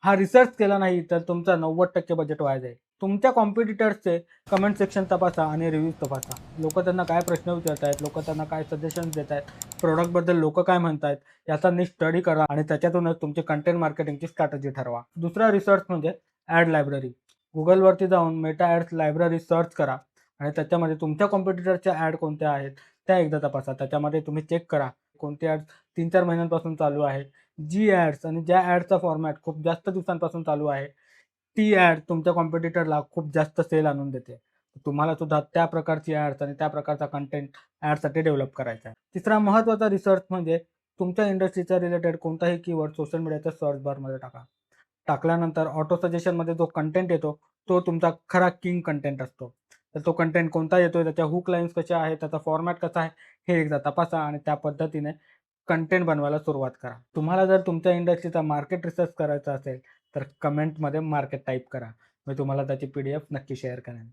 हा रिसर्च केला नाही तर तुमचा 90% बजेट वाया जाईल. तुमच्या कॉम्पिटिटर्सचे कमेंट सेक्शन तपासा आणि रिव्ह्यूज तपासा. लोकं त्यांना काय प्रश्न विचारतायत, लोकं त्यांना काय सजेशन्स देत आहेत, प्रॉडक्टबद्दल लोकं काय म्हणतायत, याचा नीट स्टडी करा आणि त्याच्यातूनच तुमची कंटेंट मार्केटिंगची स्ट्रॅटेजी ठरवा. दुसरा रिसर्च म्हणजे ॲड लायब्ररी. Googleवरती जाऊन मेटा ॲड्स लायब्ररी सर्च करा आणि त्याच्यामध्ये तुमच्या कॉम्पिटिटरच्या ॲड कोणत्या आहेत, त्या एकदा तपासा. त्याच्यामध्ये तुम्ही चेक करा, कोणती ॲड्स 3-4 महिन्यांपासून चालू आहे. जी ॲड्स आणि ज्या ॲडचा फॉर्मॅट खूप जास्त दिवसांपासून चालू आहे, ती ॲड तुमच्या कॉम्पिटिटरला खूप जास्त सेल आणून देते. तुम्हाला सुद्धा त्या प्रकारची ॲड्स आणि त्या प्रकारचा कंटेंट ॲडसाठी डेव्हलप करायचा आहे. तिसरा महत्त्वाचा रिसर्च म्हणजे तुमच्या इंडस्ट्रीच्या रिलेटेड कोणताही कीवर्ड सोशल मीडियाच्या सर्च बारमध्ये टाका. टाकल्यानंतर ऑटो सजेशनमध्ये जो कंटेंट येतो, तो तुमचा खरा किंग कंटेंट असतो. तर तो कंटेंट कोणता येतोय, त्याच्या हुक लाईन्स कशा आहेत, त्याचा फॉर्मॅट कसा आहे, हे एकदा तपासा आणि त्या पद्धतीने कंटेंट बनवायला सुरुवात करा. तुम्हाला जर तुमच्या इंडस्ट्रीचा मार्केट रिसर्च करायचा असेल, तर कमेंटमध्ये मार्केट टाइप करा. मी तुम्हाला त्याची PDF नक्की शेअर करेन.